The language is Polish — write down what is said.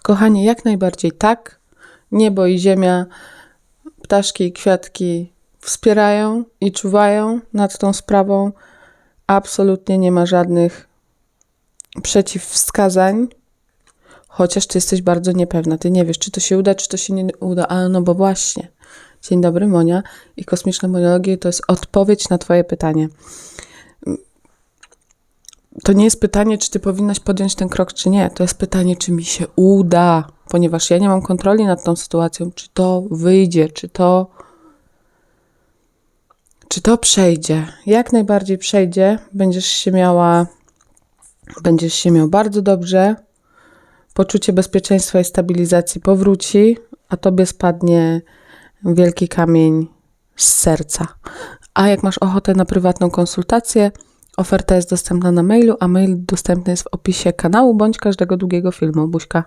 Kochanie, jak najbardziej tak. Niebo i ziemia, ptaszki i kwiatki wspierają i czuwają nad tą sprawą. Absolutnie nie ma żadnych przeciwwskazań, chociaż ty jesteś bardzo niepewna. Ty nie wiesz, czy to się uda, czy to się nie uda. A no bo właśnie. Dzień dobry, Monia. I kosmiczne monologie to jest odpowiedź na twoje pytanie. To nie jest pytanie, czy ty powinnaś podjąć ten krok, czy nie. To jest pytanie, czy mi się uda, ponieważ ja nie mam kontroli nad tą sytuacją, czy to wyjdzie, czy to przejdzie. Jak najbardziej przejdzie. Będziesz się miał bardzo dobrze. Poczucie bezpieczeństwa i stabilizacji powróci, a tobie spadnie wielki kamień z serca. A jak masz ochotę na prywatną konsultację, oferta jest dostępna na mailu, a mail dostępny jest w opisie kanału bądź każdego długiego filmu. Buźka.